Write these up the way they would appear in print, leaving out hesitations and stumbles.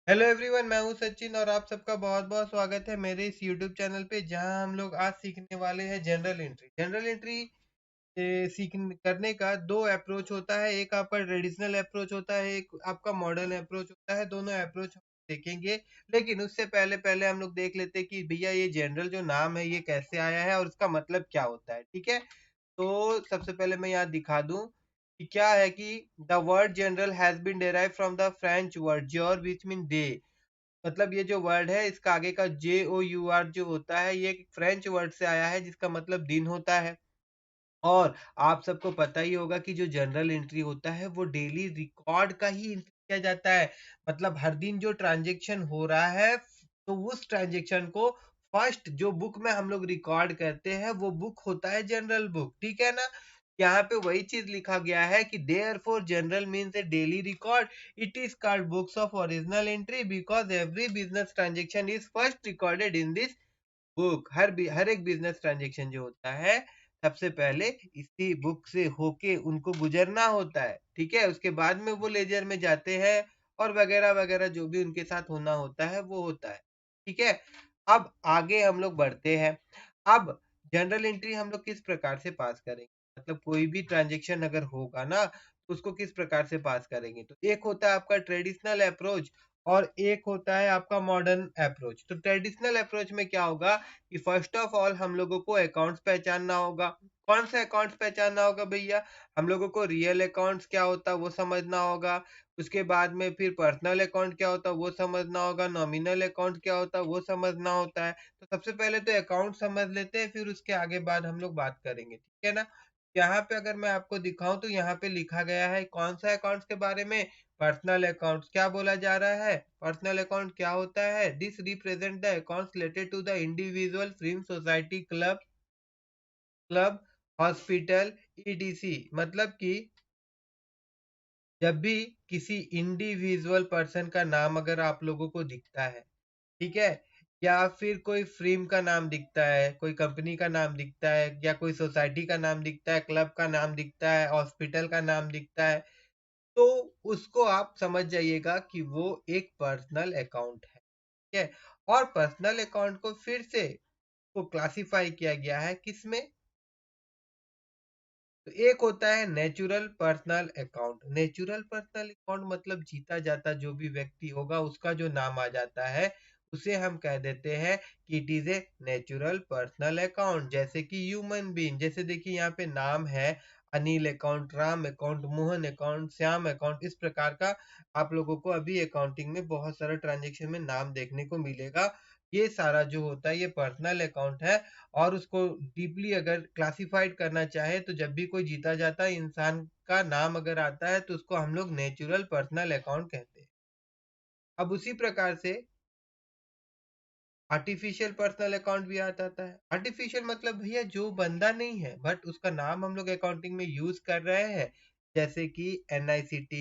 Hello everyone, मैं हूं सचिन और आप सबका बहुत बहुत स्वागत है मेरे इस यूट्यूब चैनल पे जहां हम लोग आज सीखने वाले हैं जनरल एंट्री। जनरल एंट्री सीखने करने का दो अप्रोच होता है। एक आपका ट्रेडिशनल अप्रोच होता है, एक आपका मॉडर्न अप्रोच होता है। दोनों अप्रोच हम देखेंगे, लेकिन उससे पहले पहले हम लोग देख लेते हैं कि भैया ये जनरल जो नाम है ये कैसे आया है और उसका मतलब क्या होता है। ठीक है, तो सबसे पहले मैं यहाँ दिखा दूं कि क्या है कि the word general has been derive from the French word jour which mean day. मतलब ये जो वर्ड है इसका आगे का JOUR जो होता है ये एक फ्रेंच वर्ड से आया है जिसका मतलब दिन होता है। और आप सबको पता ही होगा कि जो जनरल एंट्री होता है वो डेली रिकॉर्ड का ही एंट्री किया जाता है। मतलब हर दिन जो ट्रांजैक्शन हो रहा है तो उस ट्रांजैक्शन को फर्स्ट जो बुक में हम लोग रिकॉर्ड करते हैं वो बुक होता है जनरल बुक। ठीक है ना? यहाँ पे वही चीज लिखा गया है कि therefore journal means a daily record. It is called books of original entry because every business transaction is first recorded in this book. हर एक बिजनेस ट्रांजेक्शन जो होता है सबसे पहले इसी बुक से होके उनको गुजरना होता है। ठीक है, उसके बाद में वो लेजर में जाते हैं और वगैरह वगैरह जो भी उनके साथ होना होता है वो होता है। ठीक है, अब आगे हम लोग बढ़ते हैं। अब जनरल एंट्री हम लोग किस प्रकार से पास करेंगे, मतलब कोई भी ट्रांजेक्शन अगर होगा ना तो उसको किस प्रकार से पास करेंगे। तो एक होता है आपका ट्रेडिशनल अप्रोच और एक होता है आपका मॉडर्न अप्रोच। तो ट्रेडिशनल अप्रोच में क्या होगा कि फर्स्ट ऑफ ऑल हम लोगों को अकाउंट्स पहचानना होगा। कौन से अकाउंट्स पहचानना होगा भैया? हम लोगों को रियल अकाउंट्स क्या होता है वो समझना होगा। उसके बाद में फिर पर्सनल अकाउंट क्या होता है वो समझना होगा। नॉमिनल अकाउंट क्या होता है वो समझना होता है। तो सबसे पहले तो अकाउंट समझ लेते हैं, फिर उसके आगे बाद हम लोग बात करेंगे। ठीक है ना? यहाँ पे अगर मैं आपको दिखाऊं तो यहाँ पे लिखा गया है कौन सा अकाउंट्स के बारे में। पर्सनल अकाउंट्स क्या बोला जा रहा है? पर्सनल अकाउंट क्या होता है? This represent the accounts related to the individual film society club club hospital ETC. मतलब कि जब भी किसी इंडिविजुअल पर्सन का नाम अगर आप लोगों को दिखता है, ठीक है, या फिर कोई फिल्म का नाम दिखता है, कोई कंपनी का नाम दिखता है, या कोई सोसाइटी का नाम दिखता है, क्लब का नाम दिखता है, हॉस्पिटल का नाम दिखता है, तो उसको आप समझ जाइएगा कि वो एक पर्सनल अकाउंट है। ठीक है, और पर्सनल अकाउंट को फिर से को क्लासिफाई किया गया है किसमें? तो एक होता है natural personal account. Natural personal account मतलब जीता जाता जो भी व्यक्ति होगा उसका जो नाम आ जाता है उसे हम कह देते हैं कि it is a natural personal account. जैसे कि ह्यूमन बीइंग, जैसे देखिए यहाँ पे नाम है Anil account, Ram account, Mohan account, Shyam account. इस प्रकार का आप लोगों को अभी अकाउंटिंग में बहुत सारा ट्रांजेक्शन में नाम देखने को मिलेगा। ये सारा जो होता है ये पर्सनल अकाउंट है। और उसको डीपली अगर क्लासिफाइड करना चाहे तो जब भी कोई जीता जाता इंसान का नाम अगर आता है तो उसको हम लोग नेचुरल पर्सनल अकाउंट कहते हैं। अब उसी प्रकार से आर्टिफिशियल पर्सनल अकाउंट भी आ जाता है। आर्टिफिशियल मतलब भैया जो बंदा नहीं है बट उसका नाम हम लोग अकाउंटिंग में यूज कर रहे हैं। जैसे कि NICT,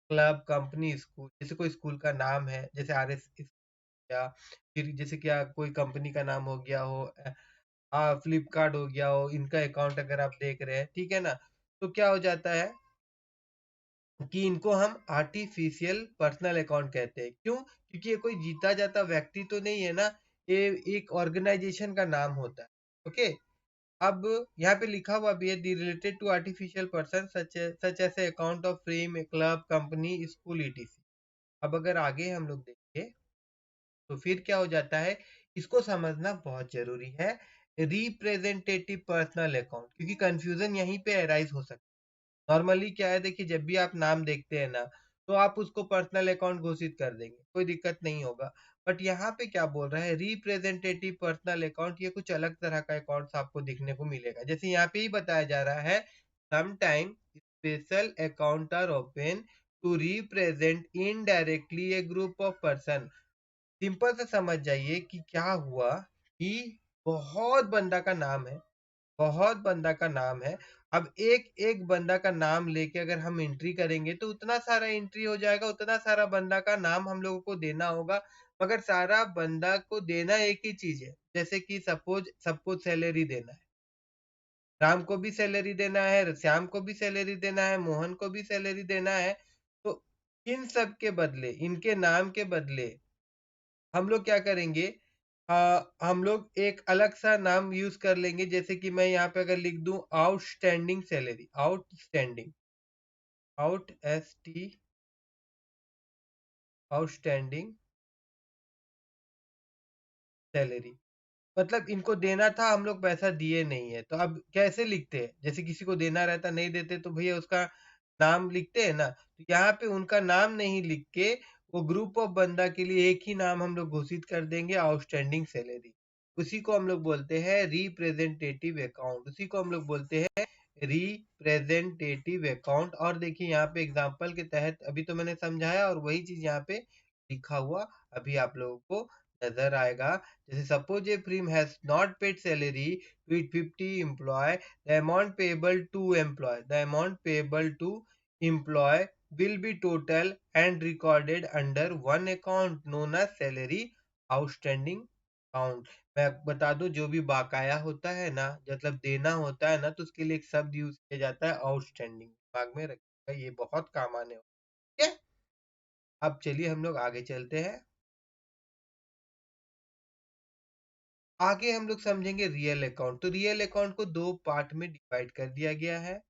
क्लब, कंपनी, स्कूल। जैसे कोई स्कूल का नाम है जैसे RS या फिर जैसे क्या कोई कंपनी का नाम हो गया हो, फ्लिपकार्ट हो गया हो, इनका अकाउंट अगर आप देख रहे हैं, ठीक है ना, तो क्या हो जाता है कि इनको हम आर्टिफिशियल पर्सनल अकाउंट कहते हैं। क्यों? क्योंकि ये कोई जीता जाता व्यक्ति तो नहीं है ना, ये एक ऑर्गेनाइजेशन का नाम होता है। ओके, अब यहाँ पे लिखा हुआ भी है the related to artificial person such as account of firm, club, company, school, ETC। अब अगर आगे हम लोग देखें तो फिर क्या हो जाता है, इसको समझना बहुत जरूरी है। रिप्रेजेंटेटिव पर्सनल अकाउंट, क्योंकि कंफ्यूजन यहीं पे अराइज हो सकता है। नॉर्मली क्या है, देखिए जब भी आप नाम देखते हैं ना तो आप उसको पर्सनल अकाउंट घोषित कर देंगे, कोई दिक्कत नहीं होगा। बट यहाँ पे क्या बोल रहा है, रिप्रेजेंटेटिव पर्सनल अकाउंट, ये कुछ अलग तरह का अकाउंट आपको दिखने को मिलेगा। जैसे यहाँ पे ही बताया जा रहा है sometime special account are open to represent indirectly a group of person. Simple से समझ जाइए कि क्या हुआ कि बहुत बंदा का नाम है, बहुत बंदा का नाम है। अब एक एक बंदा का नाम लेके अगर हम एंट्री करेंगे तो उतना सारा एंट्री हो जाएगा, उतना सारा बंदा का नाम हम लोगों को देना होगा। मगर सारा बंदा को देना एक ही चीज है, जैसे कि सपोज सबको सैलरी देना है। राम को भी सैलरी देना है, श्याम को भी सैलरी देना है, मोहन को भी सैलरी देना है। तो इन सब के बदले, इनके नाम के बदले हम लोग क्या करेंगे, हम लोग एक अलग सा नाम यूज कर लेंगे। जैसे कि मैं यहाँ पे अगर लिख दूं outstanding salary, outstanding, out S T, outstanding salary, मतलब इनको देना था, हम लोग पैसा दिए नहीं है, तो अब कैसे लिखते हैं? जैसे किसी को देना रहता, नहीं देते तो भैया उसका नाम लिखते हैं ना, तो यहाँ पे उनका नाम नहीं लिख के वो ग्रुप ऑफ बंदा के लिए एक ही नाम हम लोग घोषित कर देंगे, आउटस्टैंडिंग सैलरी। उसी को हम लोग बोलते हैं रिप्रेजेंटेटिव अकाउंट, उसी को हम लोग बोलते हैं रिप्रेजेंटेटिव अकाउंट। और देखिए यहाँ पे एग्जांपल के तहत अभी तो मैंने समझाया, और वही चीज यहाँ पे लिखा हुआ अभी आप लोगों को नजर आएगा। जैसे suppose A firm has not paid salary to its 50 employee, the amount payable to employee, the amount payable to employee will be total and recorded under one account known as salary outstanding account। मैं बता दूं, जो भी बाकाया होता है ना, मतलब देना होता है ना, तो उसके लिए एक शब्द यूज किया जाता है आउटस्टैंडिंग, दिमाग में रखिएगा, ये बहुत काम आने वाला है। ठीक है, अब चलिए हम लोग आगे चलते हैं। आगे हम लोग समझेंगे रियल अकाउंट। तो रियल अकाउंट को दो पार्ट में डिवाइड कर दिया गया है।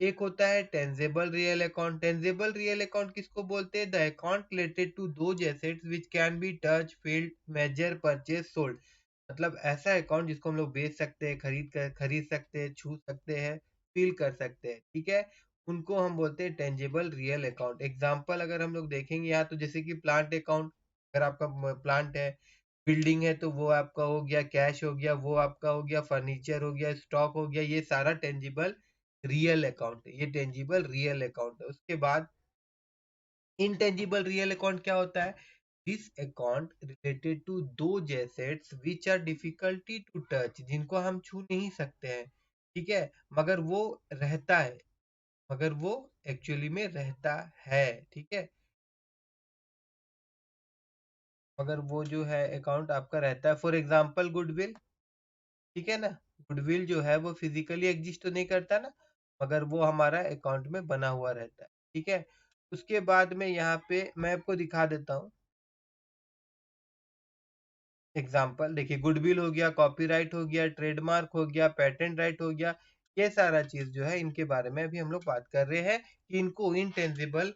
एक होता है tangible real account. Tangible real account किसको बोलते हैं? The account related to those assets which can be touch, felt, measure, purchase, sold. मतलब ऐसा अकाउंट जिसको हम लोग बेच सकते हैं, खरीद सकते हैं, छू सकते हैं, फील कर सकते हैं। ठीक है, उनको हम बोलते हैं टेंजेबल रियल अकाउंट। एग्जाम्पल अगर हम लोग देखेंगे यहाँ, तो जैसे कि प्लांट अकाउंट, अगर आपका प्लांट है, बिल्डिंग है, तो वो आपका हो गया, कैश हो गया वो आपका हो गया, फर्नीचर हो गया, स्टॉक हो गया, ये सारा टेंजिबल रियल अकाउंट है, ये टेंजिबल रियल अकाउंट है। उसके बाद इनटेंजिबल रियल अकाउंट क्या होता है? This account related to those assets which are difficulty to touch, जिनको हम छू नहीं सकते हैं, ठीक है, मगर वो रहता है, मगर वो एक्चुअली में रहता है। ठीक है, मगर वो जो है अकाउंट आपका रहता है। फॉर एग्जाम्पल गुडविल, ठीक है ना, गुडविल जो है वो फिजिकली एग्जिस्ट तो नहीं करता ना, मगर वो हमारा अकाउंट में बना हुआ रहता है। ठीक है, उसके बाद में यहाँ पे मैं आपको दिखा देता हूँ एग्जाम्पल। देखिए, गुडविल हो गया, कॉपीराइट हो गया, ट्रेडमार्क हो गया, पेटेंट राइट हो गया, ये सारा चीज जो है इनके बारे में अभी हम लोग बात कर रहे हैं कि इनको इनटेंजिबल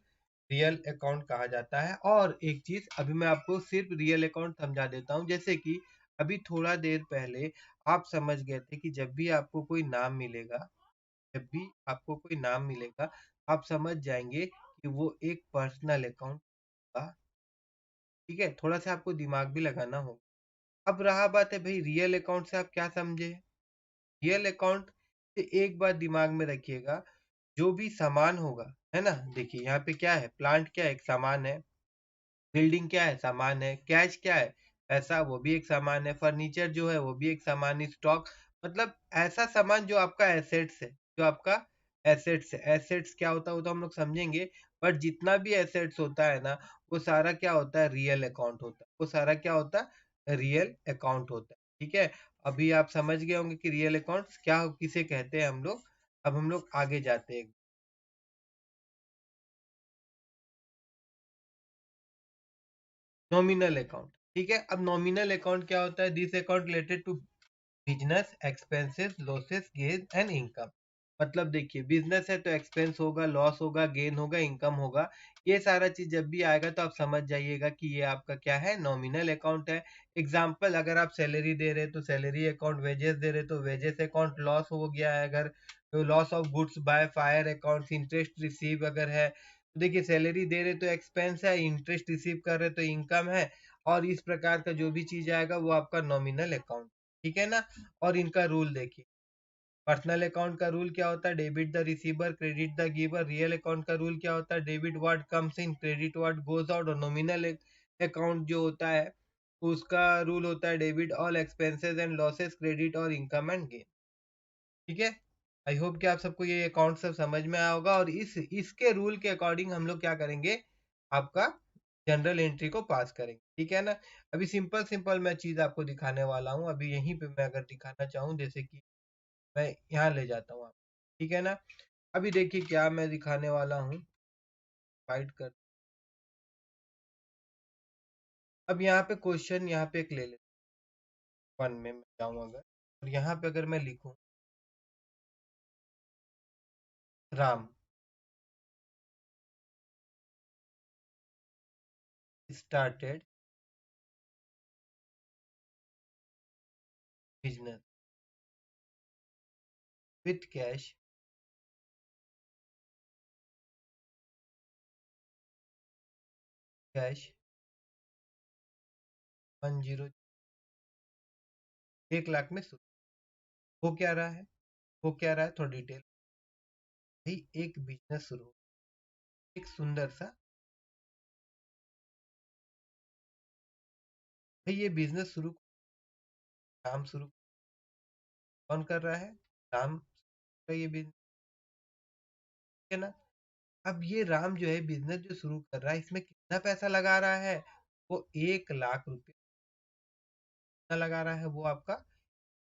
रियल अकाउंट कहा जाता है। और एक चीज अभी मैं आपको सिर्फ रियल अकाउंट समझा देता हूँ। जैसे कि अभी थोड़ा देर पहले आप समझ गए थे कि जब भी आपको कोई नाम मिलेगा, जब भी आपको कोई नाम मिलेगा, आप समझ जाएंगे कि वो एक पर्सनल अकाउंट का। ठीक है, थोड़ा सा आपको दिमाग भी लगाना होगा। अब रहा बात है भाई, रियल अकाउंट से आप क्या समझे? रियल अकाउंट से एक बात दिमाग में रखिएगा, जो भी सामान होगा, है ना, देखिए यहाँ पे क्या है, प्लांट क्या है, एक सामान है, बिल्डिंग क्या है, सामान है, कैश क्या है, पैसा, वो भी एक सामान है, फर्नीचर जो है वो भी एक सामान है, स्टॉक, मतलब ऐसा सामान जो आपका एसेट्स है, जो आपका एसेट्स है। एसेट्स क्या होता है वो तो हम लोग समझेंगे, बट जितना भी एसेट्स होता है ना, वो सारा क्या होता है, रियल अकाउंट होता है, वो सारा क्या होता है, रियल अकाउंट होता है। ठीक है, अभी आप समझ गए होंगे कि रियल अकाउंट्स क्या किसे कहते हैं हम लोग। अब हम लोग आगे जाते हैं। नॉमिनल अकाउंट, ठीक है, अब नॉमिनल अकाउंट क्या होता है? This account related to business expenses, losses, gain and income. मतलब देखिए, बिजनेस है तो एक्सपेंस होगा, लॉस होगा, गेन होगा, इनकम होगा, ये सारा चीज जब भी आएगा तो आप समझ जाइएगा कि ये आपका क्या है, नॉमिनल अकाउंट है। एग्जाम्पल, अगर आप सैलरी दे रहे तो सैलरी अकाउंट, वेजेस दे रहे तो वेजेस अकाउंट, लॉस हो गया है अगर तो loss of goods by fire account, interest receive अगर है तो देखिए, सैलरी दे रहे तो एक्सपेंस है, इंटरेस्ट रिसीव कर रहे तो इनकम है, और इस प्रकार का जो भी चीज आएगा वो आपका नॉमिनल अकाउंट। ठीक है ना, और इनका रूल देखिए। पर्सनल अकाउंट का रूल क्या होता है? Debit the receiver, credit the giver. Real account का रूल क्या होता है? Debit what comes in, credit what goes out. और नॉमिनल अकाउंट जो होता है उसका रूल होता है debit all expenses and losses, credit और इनकम एंड गेन। ठीक है, आई होप कि आप सबको ये अकाउंट सब समझ में आया होगा, और इसके रूल के अकॉर्डिंग हम लोग क्या करेंगे, आपका जनरल एंट्री को पास करेंगे। ठीक है ना, अभी सिंपल सिंपल मैं चीज आपको दिखाने वाला हूँ। अभी यहीं पे मैं अगर दिखाना चाहूँ, जैसे कि मैं यहाँ ले जाता हूँ आप, ठीक है ना, अभी देखिए क्या मैं दिखाने वाला हूँ, फाइट कर, अब यहाँ पे क्वेश्चन यहाँ पे एक ले लेते 1 में मैं जाऊँ अगर, और यहाँ पे अगर मैं लिखूँ Ram started business with cash 10 1 lakh में शुरू। हो क्या रहा है, हो क्या रहा है थोड़ा डिटेल। भाई एक बिजनेस शुरू हो, एक सुंदर सा, भाई ये बिजनेस शुरू, काम शुरू कौन कर रहा है, राम का ये बिजनेस है ना। अब ये राम जो है बिजनेस जो शुरू कर रहा है इसमें कितना पैसा लगा रहा है, वो 1 लाख रुपए लगा रहा है, वो आपका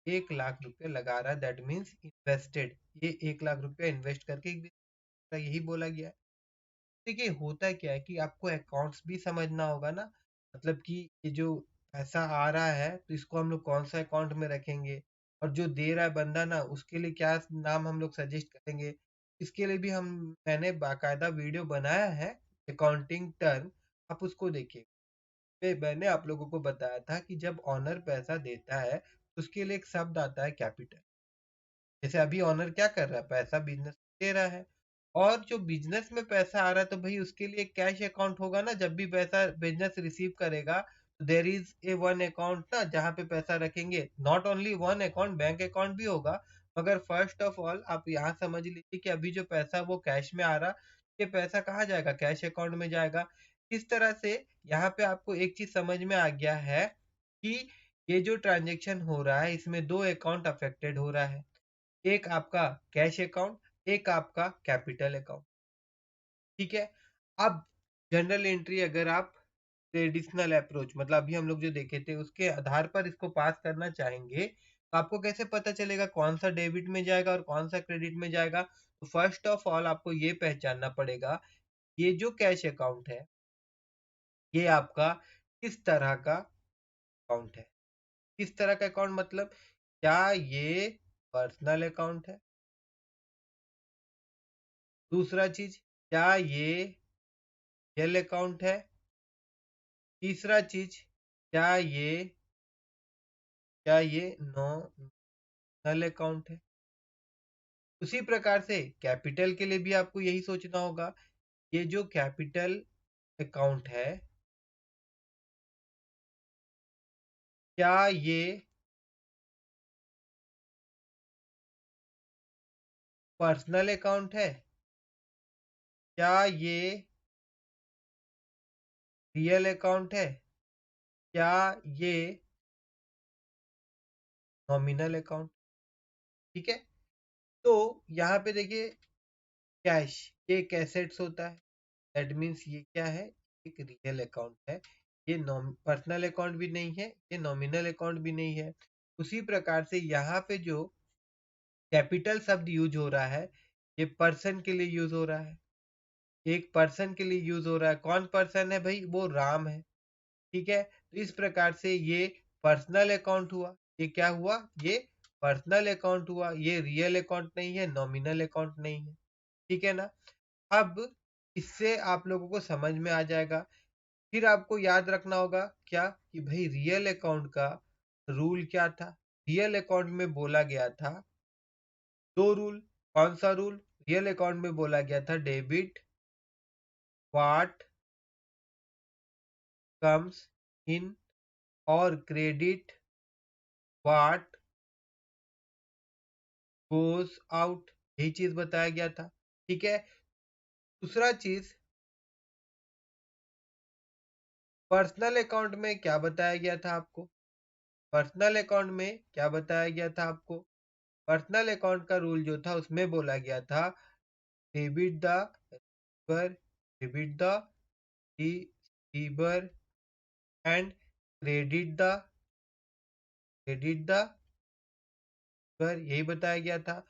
1 लाख रुपए लगा रहा है, दैट मीन्स इन्वेस्टेड। ये 1 लाख रुपया इन्वेस्ट करके एक business का यही बोला गया है। देखिए होता क्या है कि आपको अकाउंट्स भी समझना होगा ना, मतलब कि ये जो पैसा आ रहा है तो इसको हम लोग कौन सा अकाउंट में रखेंगे, और जो दे रहा है बंदा ना उसके लिए क्या नाम हम लोग सजेस्ट करेंगे। इसके लिए भी हम मैंने बाकायदा वीडियो बनाया है, अकाउंटिंग टर्म, आप उसको देखिए। मैंने आप लोगों को बताया था कि जब ऑनर पैसा देता है तो उसके लिए एक शब्द आता है कैपिटल। जैसे अभी ऑनर क्या कर रहा है, पैसा बिजनेस दे रहा है, और जो बिजनेस में पैसा आ रहा है तो भाई उसके लिए कैश अकाउंट होगा ना, जब भी पैसा बिजनेस रिसीव करेगा तो there is a one account ना जहाँ पे पैसा रखेंगे, not only one account, bank account भी होगा। मगर फर्स्ट ऑफ ऑल आप यहाँ समझ लीजिए कि अभी जो पैसा वो कैश में आ रहा, ये पैसा कहाँ जाएगा, कैश अकाउंट में जाएगा। इस तरह से यहाँ पे आपको एक चीज समझ में आ गया है कि ये जो ट्रांजेक्शन हो रहा है इसमें दो अकाउंट अफेक्टेड हो रहा है, एक आपका कैश अकाउंट, एक आपका कैपिटल अकाउंट। ठीक है। अब जनरल एंट्री अगर आप ट्रेडिशनल अप्रोच मतलब अभी हम लोग जो देखे थे उसके आधार पर इसको पास करना चाहेंगे तो आपको कैसे पता चलेगा कौन सा डेबिट में जाएगा और कौन सा क्रेडिट में जाएगा। तो फर्स्ट ऑफ ऑल आपको ये पहचानना पड़ेगा, ये जो कैश अकाउंट है ये आपका किस तरह का अकाउंट है। किस तरह का अकाउंट मतलब, क्या ये पर्सनल अकाउंट है, दूसरा चीज क्या ये रियल अकाउंट है, तीसरा चीज क्या ये नॉमिनल अकाउंट है। उसी प्रकार से कैपिटल के लिए भी आपको यही सोचना होगा, ये जो कैपिटल अकाउंट है क्या ये पर्सनल अकाउंट है, क्या ये रियल अकाउंट है, क्या ये नॉमिनल अकाउंट। ठीक है। तो यहाँ पे देखिए कैश ये एक एसेट्स होता है, दैट मीन्स ये क्या है, एक रियल अकाउंट है। ये पर्सनल अकाउंट भी नहीं है, ये नॉमिनल अकाउंट भी नहीं है। उसी प्रकार से यहाँ पे जो कैपिटल शब्द यूज हो रहा है ये पर्सन के लिए यूज हो रहा है, एक पर्सन के लिए यूज हो रहा है। कौन पर्सन है भाई, वो राम है। ठीक है। तो इस प्रकार से ये पर्सनल अकाउंट हुआ, ये क्या हुआ, ये पर्सनल अकाउंट हुआ, ये रियल अकाउंट नहीं है, नॉमिनल अकाउंट नहीं है। ठीक है ना। अब इससे आप लोगों को समझ में आ जाएगा। फिर आपको याद रखना होगा क्या कि भाई रियल अकाउंट का रूल क्या था। रियल अकाउंट में बोला गया था दो रूल। कौन सा रूल, रियल अकाउंट में बोला गया था डेबिट व्हाट कम्स इन, और क्रेडिट व्हाट गोज आउट, यही चीज बताया गया था। ठीक है। दूसरा चीज पर्सनल अकाउंट में क्या बताया गया था आपको, पर्सनल अकाउंट में क्या बताया गया था आपको, पर्सनल अकाउंट का रूल जो था उसमें बोला गया था debit the receiver, debit the receiver and credit the पर, यही बताया गया था।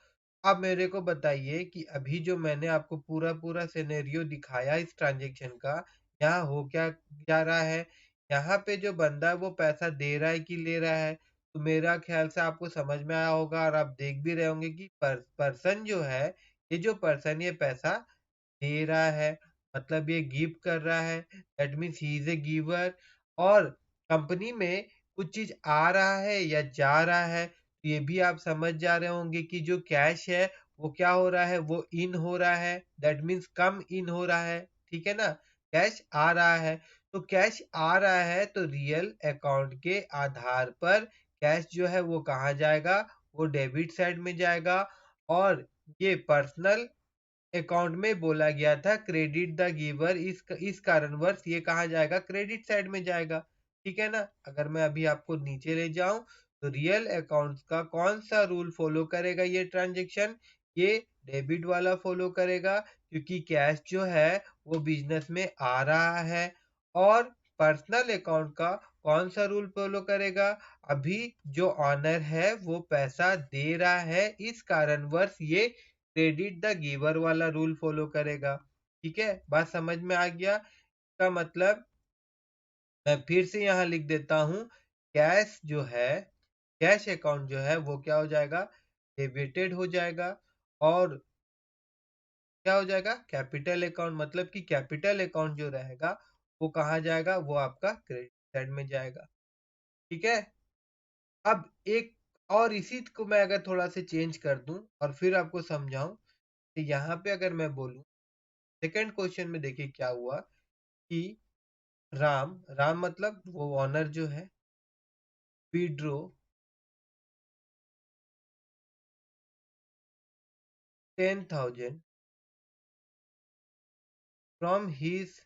अब मेरे को बताइए कि अभी जो मैंने आपको पूरा पूरा सिनेरियो दिखाया इस ट्रांजेक्शन का, यहाँ हो क्या जा रहा है, यहाँ पे जो बंदा है वो पैसा दे रहा है कि ले रहा है, तो मेरा ख्याल से आपको समझ में आया होगा और आप देख भी रहे होंगे कि पर्सन जो है, ये जो पर्सन ये पैसा दे रहा है, मतलब ये गिव कर रहा है, that means he is a giver. और कंपनी में कुछ चीज आ रहा है या जा रहा है, तो ये भी आप समझ जा रहे होंगे कि जो कैश है वो क्या हो रहा है, वो इन हो रहा है, दैट मीन्स कम इन हो रहा है। ठीक है ना, कैश आ रहा है, तो कैश आ रहा है तो रियल अकाउंट के आधार पर कैश जो है वो कहाँ जाएगा, वो डेबिट साइड में जाएगा। और ये पर्सनल अकाउंट में बोला गया था क्रेडिट द गिवर, इस कारणवश ये कहा जाएगा, क्रेडिट साइड में जाएगा। ठीक है ना, अगर मैं अभी आपको नीचे ले जाऊं तो रियल अकाउंट्स का कौन सा रूल फॉलो करेगा ये ट्रांजैक्शन, ये डेबिट वाला फॉलो करेगा, क्योंकि कैश जो है वो बिजनेस में आ रहा है। और पर्सनल अकाउंट का कौन सा रूल फॉलो करेगा, अभी जो ऑनर है वो पैसा दे रहा है, इस कारणवश ये क्रेडिट द गिवर वाला रूल फॉलो करेगा। ठीक है, बात समझ में आ गया। इसका मतलब मैं फिर से यहाँ लिख देता हूँ, कैश जो है, कैश अकाउंट जो है वो क्या हो जाएगा, डेबिटेड हो जाएगा। और क्या हो जाएगा, कैपिटल अकाउंट, मतलब कि कैपिटल अकाउंट जो रहेगा वो कहाँ जाएगा, वो आपका क्रेडिट साइड में जाएगा। ठीक है, अब एक और इसी को मैं अगर थोड़ा सा चेंज कर दूं और फिर आपको समझाऊं, तो यहाँ पे अगर मैं बोलूं, सेकंड क्वेश्चन में देखिए क्या हुआ कि राम राम मतलब वो ऑनर जो है, withdraw 10,000 from his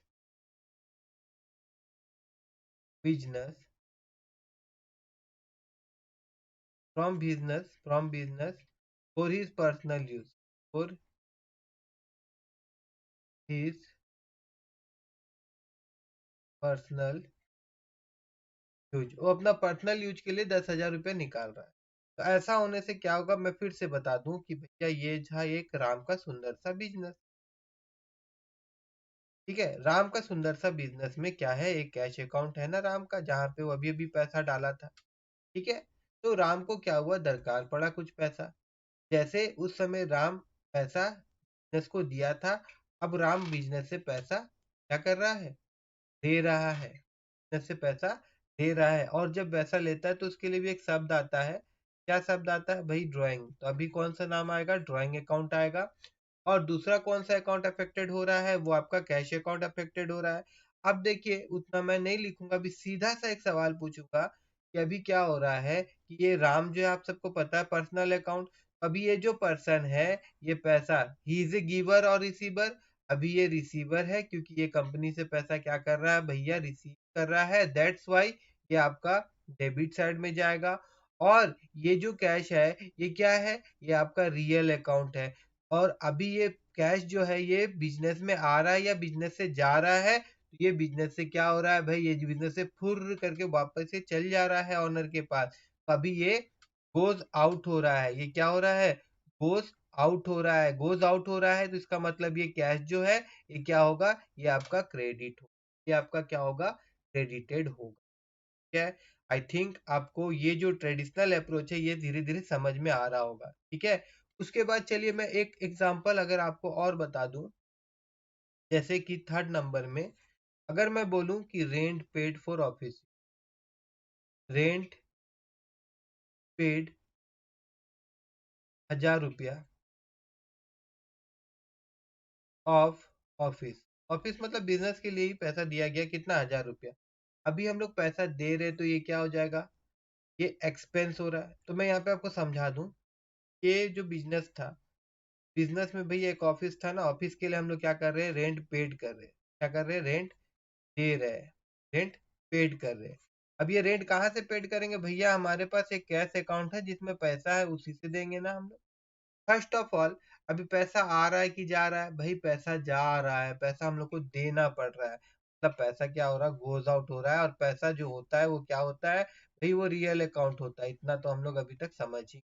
business, from business for his personal use, for his personal use, वो अपना पर्सनल यूज के लिए 10,000 रुपये निकाल रहा है। तो ऐसा होने से क्या होगा, मैं फिर से बता दूं कि भैया ये था एक राम का सुंदर सा बिजनेस। ठीक है, राम का सुंदर सा बिजनेस में क्या है, एक कैश अकाउंट है ना राम का, जहाँ पे वो अभी अभी पैसा डाला था। ठीक है, तो राम को क्या हुआ, दरकार पड़ा कुछ पैसा। जैसे उस समय राम पैसा बिजनेस को दिया था, अब राम बिजनेस से पैसा क्या कर रहा है, दे रहा है, बिजनेस से पैसा दे रहा है। और जब पैसा लेता है तो उसके लिए भी एक शब्द आता है, क्या शब्द आता है भाई, ड्राइंग। तो अभी कौन सा नाम आएगा, ड्राइंग अकाउंट आएगा। और दूसरा कौन सा अकाउंट अफेक्टेड हो रहा है, वो आपका कैश अकाउंट अफेक्टेड हो रहा है। अब देखिए उतना मैं नहीं लिखूंगा, अभी सीधा सा एक सवाल पूछूंगा कि अभी क्या हो रहा है कि ये राम जो है आप सबको पता है पर्सनल अकाउंट, अभी ये जो पर्सन है ये पैसा, ही इज ए गिवर और रिसीवर, अभी ये रिसीवर है क्योंकि ये कंपनी से पैसा क्या कर रहा है भैया, रिसीव कर रहा है, दैट्स वाई ये आपका डेबिट साइड में जाएगा। और ये जो कैश है ये क्या है, ये आपका रियल अकाउंट है। और अभी ये कैश जो है ये बिजनेस में आ रहा है या बिजनेस से जा रहा है, तो ये बिजनेस से क्या हो रहा है भाई, ये बिजनेस से फुर्र करके वापस से चल जा रहा है ऑनर के पास। तो अभी ये गोज आउट हो रहा है, ये क्या हो रहा है, गोज आउट हो रहा है, गोज आउट हो रहा है, तो इसका मतलब ये कैश जो है ये क्या होगा, ये आपका क्रेडिट हो, ये आपका क्या होगा, क्रेडिटेड होगा। ठीक है, आई थिंक आपको ये जो ट्रेडिशनल अप्रोच है ये धीरे धीरे समझ में आ रहा होगा। ठीक है, उसके बाद चलिए मैं एक एग्जांपल अगर आपको और बता दूं, जैसे कि थर्ड नंबर में अगर मैं बोलूं कि rent paid for office, rent paid 1,000 रुपया ऑफ ऑफिस, ऑफिस मतलब बिजनेस के लिए ही पैसा दिया गया, कितना, 1,000 रुपया। अभी हम लोग पैसा दे रहे तो ये क्या हो जाएगा, ये एक्सपेंस हो रहा है। तो मैं यहाँ पे आपको समझा दूं, ये जो बिजनेस था, बिजनेस में भैया एक ऑफिस था ना, ऑफिस के लिए हम लोग क्या कर रहे हैं, रेंट पेड कर रहे हैं, क्या कर रहे हैं, रेंट दे रहे हैं, रेंट पेड कर रहे हैं। अब ये रेंट कहाँ से पेड करेंगे भैया, हमारे पास एक कैश अकाउंट है जिसमें पैसा है, उसी से देंगे ना हम लोग। फर्स्ट ऑफ ऑल अभी पैसा आ रहा है कि जा रहा है, भाई पैसा जा रहा है, पैसा हम लोग को देना पड़ रहा है, मतलब पैसा क्या हो रहा है, गोज आउट हो रहा है। और पैसा जो होता है वो क्या होता है भाई, वो रियल अकाउंट होता है, इतना तो हम लोग अभी तक समझ ही।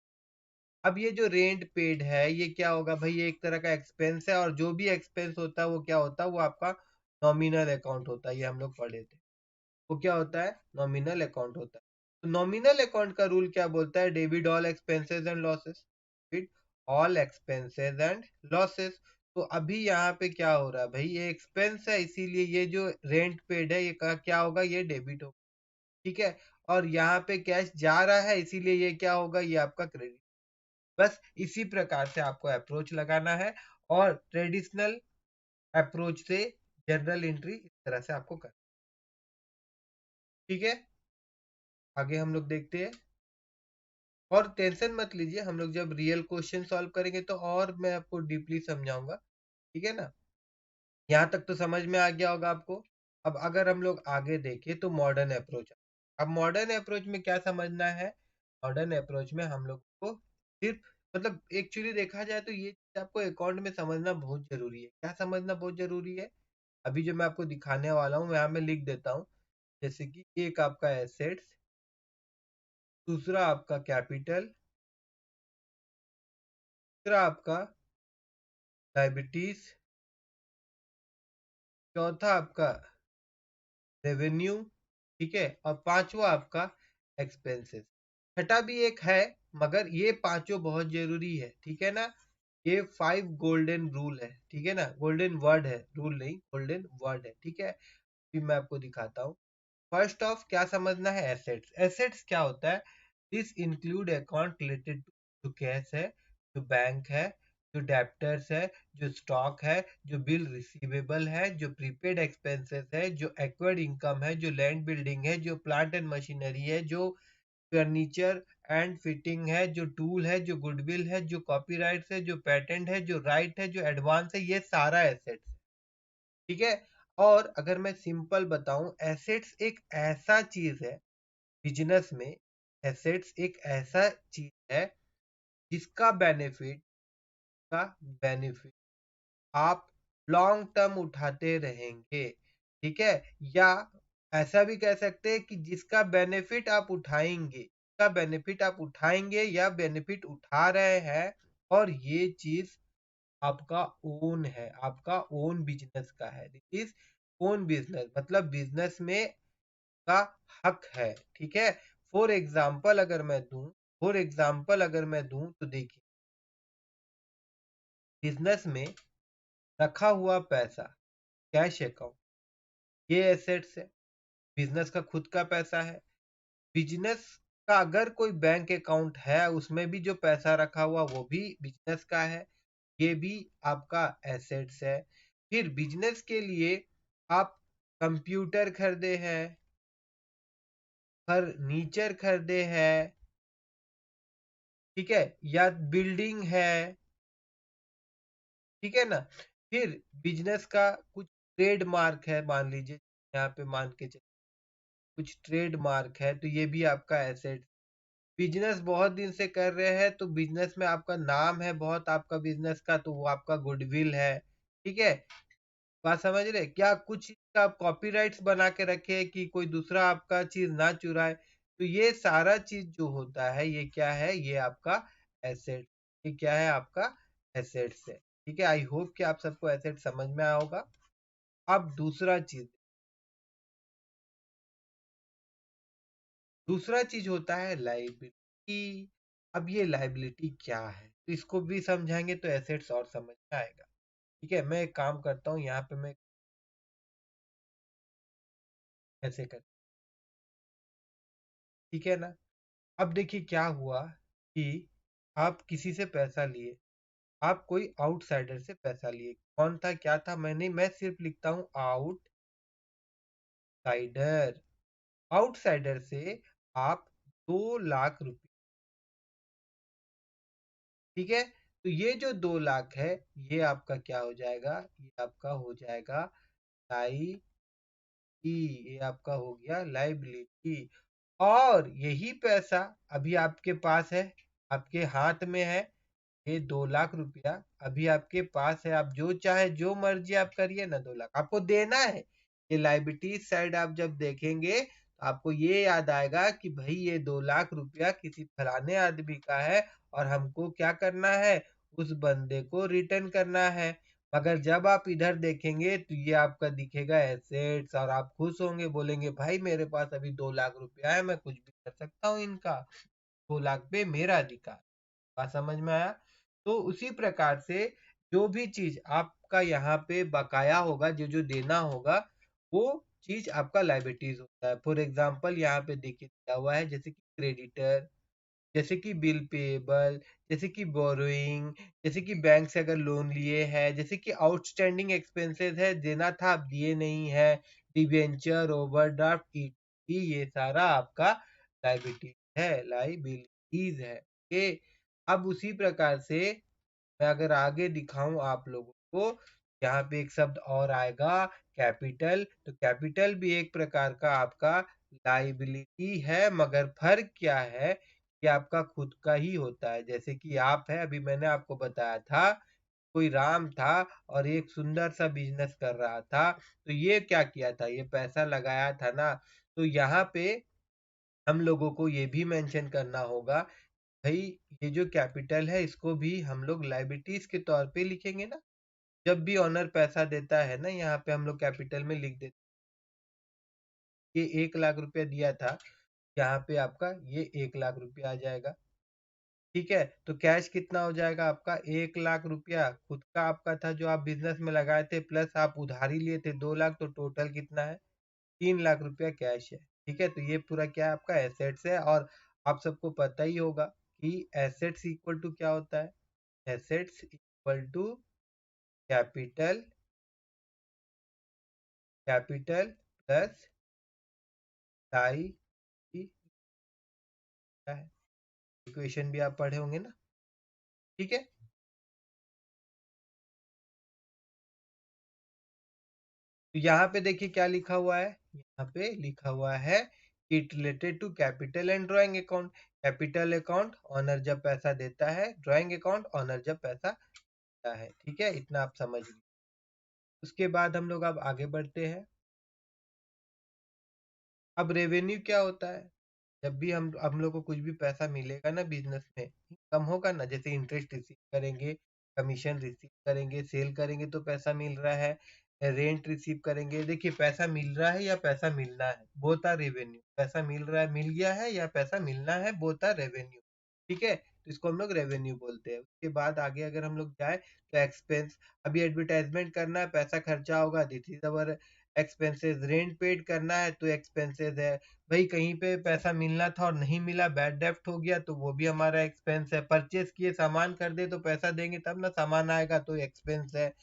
अब ये जो रेंट पेड है ये क्या होगा भाई, ये एक तरह का एक्सपेंस है, और जो भी एक्सपेंस होता है वो क्या होता है, वो आपका नॉमिनल अकाउंट होता है, ये हम लोग पढ़े थे। वो क्या होता है? नॉमिनल अकाउंट होता है। तो नॉमिनल अकाउंट का रूल क्या बोलता है? Debit all expenses and losses. Debit all expenses and losses. तो अभी यहाँ पे क्या हो रहा है भाई? ये एक्सपेंस है, इसीलिए ये जो रेंट पेड है ये क्या होगा? ये डेबिट होगा। ठीक है। और यहाँ पे कैश जा रहा है, इसीलिए ये क्या होगा? ये आपका क्रेडिट। बस इसी प्रकार से आपको अप्रोच लगाना है, और ट्रेडिशनल अप्रोच से जनरल एंट्री इस तरह से आपको कर। ठीक है, आगे हम लोग देखते हैं। और टेंशन मत लीजिए, हम लोग जब रियल क्वेश्चन सॉल्व करेंगे तो और मैं आपको डीपली समझाऊंगा। ठीक है ना? यहाँ तक तो समझ में आ गया होगा आपको। अब अगर हम लोग आगे देखें तो मॉडर्न अप्रोच। अब मॉडर्न अप्रोच में क्या समझना है? मॉडर्न अप्रोच में हम लोग को सिर्फ, मतलब एक्चुअली देखा जाए तो ये चीज आपको अकाउंट में समझना बहुत जरूरी है। क्या समझना बहुत जरूरी है? अभी जो मैं आपको दिखाने वाला हूँ यहाँ मैं लिख देता हूँ। जैसे कि एक आपका एसेट्स, दूसरा आपका कैपिटल, तीसरा आपका लायबिलिटीज, चौथा आपका रेवेन्यू, ठीक है, और पांचवा आपका एक्सपेंसेस। छठा भी एक है, मगर ये पांचों बहुत जरूरी है। ठीक है ना? ये 5 गोल्डन रूल है। ठीक है ना? गोल्डन वर्ड है, रूल नहीं, गोल्डन वर्ड है। ठीक है, फिर मैं आपको दिखाता हूँ। फर्स्ट ऑफ क्या समझना है? एसेट्स। एसेट्स क्या होता है? This include account related to cash है, जो बैंक है, जो डेप्टर्स है, जो स्टॉक है, जो बिल रिसीवेबल है, जो प्रीपेड एक्सपेंसेस है, जो एक्वायर्ड इनकम है, जो लैंड बिल्डिंग है, जो प्लांट एंड मशीनरी है, जो फर्नीचर एंड फिटिंग है, जो टूल है, जो गुडविल है, जो कॉपीराइट है, जो पेटेंट है, जो राइट है, जो एडवांस है, ये सारा एसेट्स है। ठीक है। और अगर मैं सिंपल बताऊं, एसेट्स एक ऐसा चीज है बिजनेस में, एसेट्स एक ऐसा चीज है जिसका बेनिफिट आप लॉन्ग टर्म उठाते रहेंगे। ठीक है। या ऐसा भी कह सकते हैं कि जिसका बेनिफिट आप उठाएंगे, का बेनिफिट आप उठाएंगे या बेनिफिट उठा रहे हैं, और ये चीज आपका ओन है, आपका ओन बिजनेस का है। दिस इज ओन बिजनेस, मतलब बिजनेस में का हक है। ठीक है। फॉर एग्जाम्पल अगर मैं दूं तो देखिए, बिजनेस में रखा हुआ पैसा, कैश अकाउंट, ये एसेट्स है। बिजनेस का खुद का पैसा है। बिजनेस का अगर कोई बैंक अकाउंट है, उसमें भी जो पैसा रखा हुआ वो भी बिजनेस का है, ये भी आपका एसेट्स है। फिर बिजनेस के लिए आप कंप्यूटर खरीदे हैं, फर्नीचर खरीदे हैं, ठीक है, या बिल्डिंग है, ठीक है ना। फिर बिजनेस का कुछ ट्रेड मार्क है, मान लीजिए यहाँ पे मान के चलिए कुछ ट्रेड मार्क है, तो ये भी आपका एसेट। बिजनेस बहुत दिन से कर रहे हैं तो बिजनेस में आपका नाम है बहुत, आपका बिजनेस का, तो वो आपका गुडविल है। ठीक है, बात समझ रहे? क्या कुछ का आप कॉपीराइट्स बना के रखे कि कोई दूसरा आपका चीज ना चुराए, तो ये सारा चीज जो होता है ये क्या है? ये आपका एसेट। ये क्या है? आपका एसेट्स है। ठीक है, आई होप कि आप सबको एसेट समझ में आया होगा। अब दूसरा चीज होता है लाइबिलिटी। अब ये लाइबिलिटी क्या है, तो इसको भी समझाएंगे तो एसेट्स और समझ में आएगा। ठीक है, मैं एक काम करता हूँ, यहाँ पे मैं ऐसे कर, ठीक है ना। अब देखिए क्या हुआ कि आप किसी से पैसा लिए, आप कोई आउटसाइडर से पैसा लिए। कौन था, क्या था? मैं सिर्फ लिखता हूँ आउटसाइडर। आउटसाइडर से आप 2 लाख रुपए, ठीक है। तो ये जो 2 लाख है, ये आपका क्या हो जाएगा? ये आपका हो जाएगा लाइबिलिटी। ये आपका हो गया लाइबिलिटी। और यही पैसा अभी आपके पास है, आपके हाथ में है। ये 2 लाख रुपया अभी आपके पास है, आप जो चाहे जो मर्जी आप करिए ना, 2 लाख आपको देना है। ये लाइबिलिटी साइड आप जब देखेंगे तो आपको ये याद आएगा कि भाई ये 2 लाख रुपया किसी फलाने आदमी का है, और हमको क्या करना है? उस बंदे को रिटर्न करना है। मगर जब आप इधर देखेंगे तो ये आपका दिखेगा एसेट्स और आप खुश होंगे, बोलेंगे भाई मेरे पास अभी 2 लाख रुपया है, मैं कुछ भी कर सकता हूँ इनका, 2 लाख पे मेरा अधिकार। बात समझ में आया? तो उसी प्रकार से जो भी चीज आपका यहाँ पे बकाया होगा, जो जो देना होगा, वो चीज आपका लाइबिलिटीज होता है। फॉर एग्जाम्पल यहाँ पे देखिए दिया हुआ है, जैसे कि क्रेडिटर, जैसे कि बिल पेएबल, जैसे कि बोरोइंग, जैसे कि बैंक से अगर लोन लिए हैं, जैसे कि आउटस्टैंडिंग एक्सपेंसेस है, देना था आप दिए नहीं है, डिबेंचर, ओवरड्राफ्ट, ये सारा आपका लाइबिलिटीज है। ओके, अब उसी प्रकार से मैं अगर आगे दिखाऊं आप लोगों को, यहाँ पे एक शब्द और आएगा कैपिटल। तो कैपिटल भी एक प्रकार का आपका लाइबिलिटी है, मगर फर्क क्या है कि आपका खुद का ही होता है। जैसे कि आप है, अभी मैंने आपको बताया था, कोई राम था और एक सुंदर सा बिजनेस कर रहा था, तो ये क्या किया था, ये पैसा लगाया था ना। तो यहाँ पे हम लोगों को ये भी मेंशन करना होगा, भाई ये जो कैपिटल है इसको भी हम लोग लाइबिलिटीज के तौर पे लिखेंगे ना। जब भी ऑनर पैसा देता है ना, यहाँ पे हम लोग कैपिटल में लिख देते, ये 1 लाख रुपया दिया था, यहाँ पे आपका ये 1 लाख रुपया आ जाएगा। ठीक है, तो कैश कितना हो जाएगा आपका, 1 लाख रुपया खुद का आपका था जो आप बिजनेस में लगाए थे, प्लस आप उधारी लिए थे 2 लाख, तो टोटल कितना है, 3 लाख रुपया कैश है। ठीक है, तो ये पूरा क्या है, आपका एसेट्स है। और आप सबको पता ही होगा कि एसेट्स इक्वल टू क्या होता है, assets equal to capital, capital plus टाई की क्या है, इक्वेशन भी आप पढ़े होंगे ना। ठीक है, तो यहाँ पे देखिए क्या लिखा हुआ है, यहाँ पे लिखा हुआ है it related to capital and drawing account. Capital account owner जब पैसा देता है, ड्राइंग अकाउंट ऑनर जब पैसा देता है। ठीक है, इतना आप समझ लीजिए। उसके बाद हम लोग अब आगे बढ़ते हैं। अब रेवेन्यू क्या होता है, जब भी हम लोग को कुछ भी पैसा मिलेगा ना बिजनेस में, इनकम होगा ना, जैसे इंटरेस्ट रिसीव करेंगे, कमीशन रिसीव करेंगे, सेल करेंगे तो पैसा मिल रहा है, रेंट रिसीव करेंगे, देखिए पैसा मिल रहा है या पैसा मिलना है, बोथ आर रेवेन्यू। पैसा मिल रहा है, मिल गया है, या पैसा मिलना है, बोथ आर रेवेन्यू। ठीक है, तो इसको हम लोग रेवेन्यू बोलते हैं। उसके बाद आगे अगर हम लोग जाए तो एक्सपेंस, अभी एडवर्टाइजमेंट करना है, पैसा खर्चा होगा, this is our expenses. Rent paid करना है तो एक्सपेंसेस है। भाई कहीं पे पैसा मिलना था और नहीं मिला, बैड डेप्ट हो गया, तो वो भी हमारा एक्सपेंस है। परचेज किए, सामान कर दे तो पैसा देंगे तब ना सामान आएगा, तो एक्सपेंस है।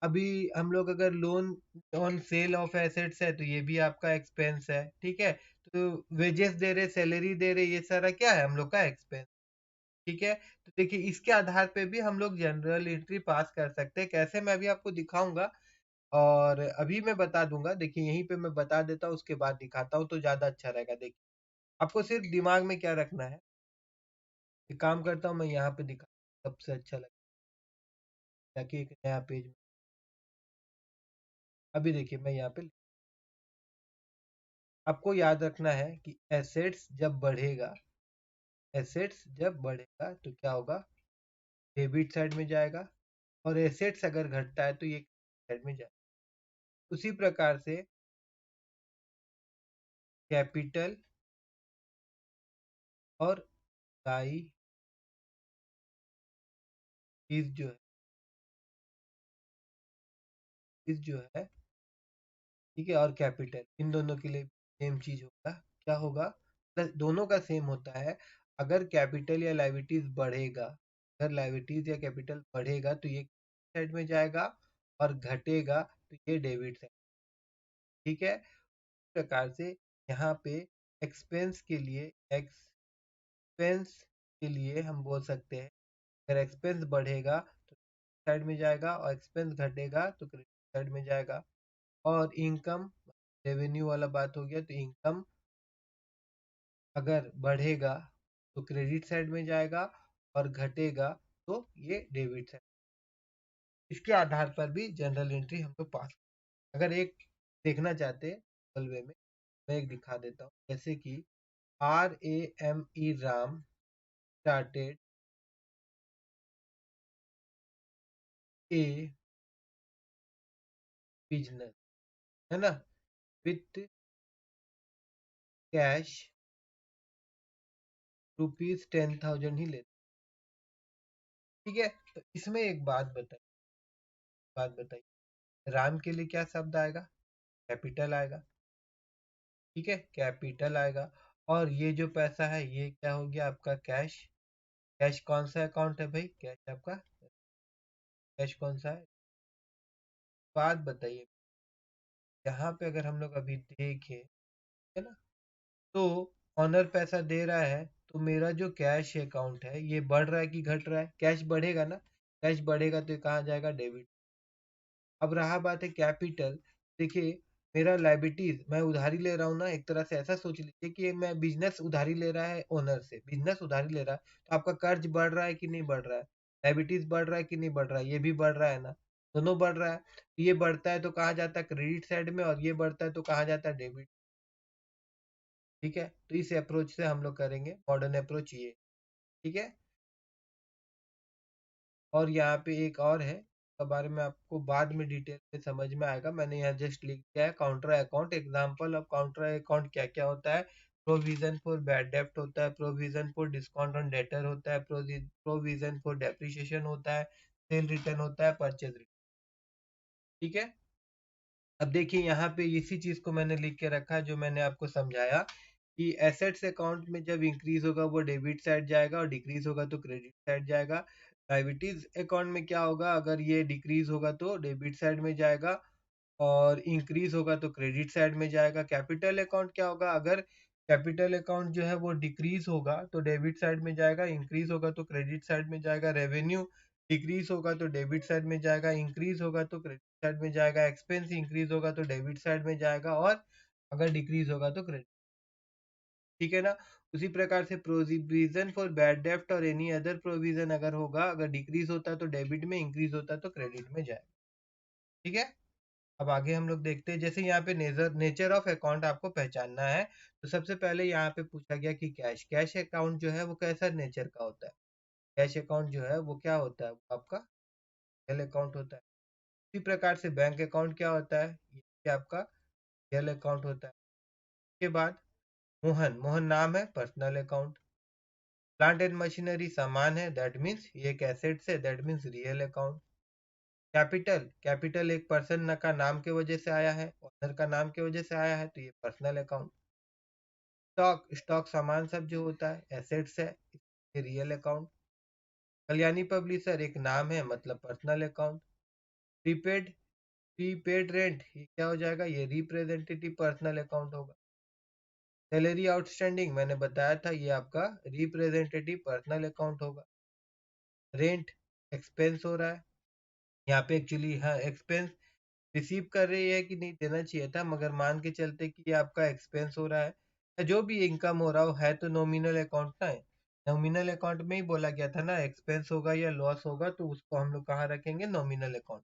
अभी हम लोग अगर loan on sale of assets है तो ये भी आपका एक्सपेंस है। ठीक है, तो वेजेस दे रहे, सैलरी दे रहे, ये सारा क्या है, हम लोग का एक्सपेंस। ठीक है, तो देखिए इसके आधार पे भी हम लोग जनरल एंट्री पास कर सकते हैं। कैसे, मैं अभी आपको दिखाऊंगा और अभी मैं बता दूंगा। देखिए यहीं पे मैं बता देता हूँ, उसके बाद दिखाता हूँ तो ज्यादा अच्छा रहेगा। देखिए आपको सिर्फ दिमाग में क्या रखना है, एक काम करता हूँ मैं यहाँ पे दिखा, सबसे अच्छा लगेगा, ताकि एक नया पेज में। अभी देखिए मैं यहाँ पे, आपको याद रखना है कि एसेट्स जब बढ़ेगा, एसेट्स जब बढ़ेगा तो क्या होगा, डेबिट साइड में जाएगा, और एसेट्स अगर घटता है तो ये साइड में जाएगा। उसी प्रकार से कैपिटल और लाइबिलिटीज जो है, इस जो है, ठीक है, और कैपिटल, इन दोनों के लिए सेम चीज होगा। क्या होगा, प्लस दोनों का सेम होता है। अगर कैपिटल या लाइबिलिटीज बढ़ेगा, अगर लाइबिलिटीज या कैपिटल बढ़ेगा तो ये साइड में जाएगा, और घटेगा तो ये डेबिट साइड। ठीक है, इस प्रकार से यहाँ पे एक्सपेंस के लिए, एक्सपेंस के लिए हम बोल सकते हैं, अगर एक्सपेंस बढ़ेगा तो साइड में जाएगा, और एक्सपेंस घटेगा तो क्रेडिट साइड में जाएगा। और इनकम, रेवेन्यू वाला बात हो गया, तो इनकम अगर बढ़ेगा तो क्रेडिट साइड में जाएगा, और घटेगा तो ये डेबिट साइड। इसके आधार पर भी जनरल एंट्री हम लोग पास, अगर एक देखना चाहते हैं सिंपल वे में, मैं एक दिखा देता हूँ। जैसे कि RAME, Ram started a business, है ना, विथ कैश ₹10,000 ही लेते। ठीक है, तो इसमें एक बात बताइए, राम के लिए क्या शब्द आएगा? कैपिटल आएगा। ठीक है, कैपिटल आएगा। और ये जो पैसा है ये क्या हो गया आपका? कैश। कैश कौन सा अकाउंट है भाई? कैश आपका, कैश कौन सा है? बात बताइए, यहाँ पे अगर हम लोग अभी देखें, है ना, तो ऑनर पैसा दे रहा है, तो मेरा जो कैश अकाउंट है ये बढ़ रहा है कि घट रहा है? कैश बढ़ेगा ना, कैश बढ़ेगा तो ये कहाँ जाएगा? डेबिट। अब रहा बात है कैपिटल, देखिए मेरा लाइबिलिटीज, मैं उधारी ले रहा हूँ ना, एक तरह से ऐसा सोच लीजिए कि मैं बिजनेस उधारी ले रहा है ओनर से, बिजनेस उधारी ले रहा है, तो आपका कर्ज बढ़ रहा है कि नहीं बढ़ रहा है? लाइबिलिटीज बढ़ रहा है कि नहीं बढ़ रहा है? ये भी बढ़ रहा है ना, दोनों बढ़ रहा है। ये बढ़ता है तो कहाँ जाता है? क्रेडिट साइड में, और ये बढ़ता है तो कहाँ जाता है? डेबिट। ठीक है, तो इस अप्रोच से हम लोग करेंगे, मॉडर्न अप्रोच ये। ठीक है, और यहाँ पे एक और है, के बारे में आपको बाद में डिटेल में समझ में आएगा, मैंने यहाँ जस्ट लिख दिया है counter account. Example of counter account क्या क्या होता है? प्रोविजन फॉर बैड डेप्ट होता है, provision for discount on debtor होता है, प्रोविजन फॉर डेप्रिसिएशन होता है, सेल रिटर्न होता है, परचेज रिटर्न। ठीक है, अब देखिए यहाँ पे इसी चीज को मैंने लिख के रखा है जो मैंने आपको समझाया, कि एसेट्स अकाउंट में जब इंक्रीज होगा वो डेबिट साइड जाएगा, और डिक्रीज होगा तो क्रेडिट साइड जाएगा। लायबिलिटीज अकाउंट में क्या होगा? अगर ये डिक्रीज होगा तो डेबिट साइड में जाएगा, और इंक्रीज होगा तो क्रेडिट साइड में जाएगा। कैपिटल अकाउंट क्या होगा? अगर कैपिटल अकाउंट जो है वो डिक्रीज होगा तो डेबिट साइड में जाएगा, इंक्रीज होगा तो क्रेडिट साइड में जाएगा। रेवेन्यू डिक्रीज होगा तो डेबिट साइड में जाएगा, इंक्रीज होगा तो क्रेडिट साइड में जाएगा। एक्सपेंस इंक्रीज होगा तो डेबिट साइड में जाएगा, और अगर डिक्रीज होगा तो क्रेडिट। ठीक है ना, उसी प्रकार से प्रोविजन फॉर बैड डेप्ट और एनी अदर प्रोविजन अगर होगा, अगर डिक्रीज होता है तो डेबिट में, इंक्रीज होता है तो क्रेडिट में जाएगा। ठीक है, अब आगे हम लोग देखते हैं, जैसे यहाँ पे नेचर ऑफ अकाउंट आपको पहचानना है, तो सबसे पहले यहाँ पे पूछा गया कि कैश, कैश अकाउंट जो है वो कैसा नेचर का होता है? कैश अकाउंट जो है वो क्या होता है? वो आपका रियल अकाउंट होता है। इसी प्रकार से बैंक अकाउंट क्या होता है? ये आपका रियल अकाउंट होता है। उसके बाद मोहन, मोहन नाम है, personal account. Plant and machinery सामान है, दैट मीन्स ये एक एसेट्स है, that means real account. Capital, capital एक पर्सन का नाम के वजह से आया है, ओनर का नाम के वजह से आया है, तो ये पर्सनल अकाउंट। स्टॉक, स्टॉक सामान सब जो होता है एसेट्स है, ये रियल अकाउंट। कल्याणी पब्लिशर एक नाम है, मतलब personal account. Prepaid, prepaid rent ये क्या हो जाएगा? ये रिप्रेजेंटेटिव पर्सनल अकाउंट होगा। सैलरी आउटस्टैंडिंग मैंने बताया था, ये आपका रिप्रेजेंटेटिव पर्सनल अकाउंट होगा। रेंट एक्सपेंस हो रहा है, यहाँ पे एक्चुअली हाँ एक्सपेंस रिसीव कर रही है कि नहीं देना चाहिए था, मगर मान के चलते कि ये आपका एक्सपेंस हो रहा है, या जो भी इनकम हो रहा हो, है तो नॉमिनल अकाउंट ना है। नॉमिनल अकाउंट में ही बोला गया था ना, एक्सपेंस होगा या लॉस होगा तो उसको हम लोग कहाँ रखेंगे? Nominal account.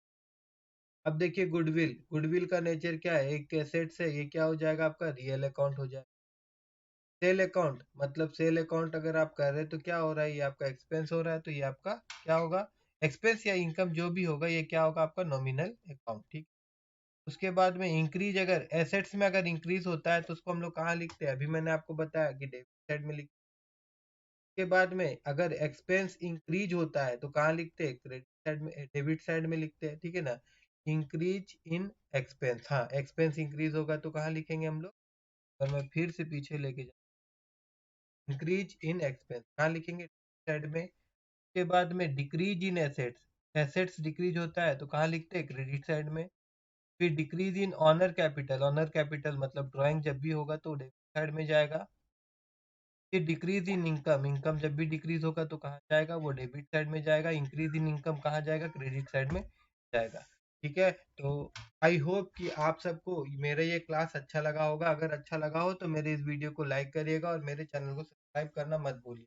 अब देखिए गुडविल, गुडविल का नेचर क्या है? एक एसेट्स है, ये क्या हो जाएगा? आपका रियल अकाउंट हो जाएगा। सेल अकाउंट, मतलब सेल अकाउंट अगर आप कर रहे हैं तो क्या हो रहा है? ये आपका एक्सपेंस हो रहा है, तो ये आपका क्या होगा? एक्सपेंस या इनकम जो भी होगा, ये क्या होगा? आपका नॉमिनल अकाउंट। ठीक, उसके बाद में इंक्रीज, अगर एसेट्स में अगर इंक्रीज होता है तो उसको हम लोग कहाँ लिखते हैं? अभी मैंने आपको बताया कि डेबिट साइड में लिखते हैं। के बाद में अगर एक्सपेंस इंक्रीज होता है तो कहाँ लिखते हैं? क्रेडिट साइड में, डेबिट साइड में लिखते हैं। ठीक है ना, इंक्रीज इन एक्सपेंस, हाँ एक्सपेंस इंक्रीज होगा तो कहाँ लिखेंगे हम लोग? और मैं फिर से पीछे लेके जाऊँ, इंक्रीज इन एक्सपेंस कहाँ लिखेंगे? साइड में। के बाद में decrease in assets, assets decrease होता है तो कहाँ लिखते हैं? क्रेडिट साइड में। फिर decrease in owner capital, owner capital मतलब ड्राइंग जब भी होगा तो डेबिट साइड में जाएगा। फिर डिक्रीज इन इनकम, इनकम जब भी डिक्रीज होगा तो कहाँ जाएगा? वो डेबिट साइड में जाएगा। इंक्रीज इन इनकम कहाँ जाएगा? क्रेडिट साइड में जाएगा। ठीक है, तो आई होप कि आप सबको मेरा ये क्लास अच्छा लगा होगा। अगर अच्छा लगा हो तो मेरे इस वीडियो को लाइक करिएगा, और मेरे चैनल को सब्सक्राइब करना मत भूलिए।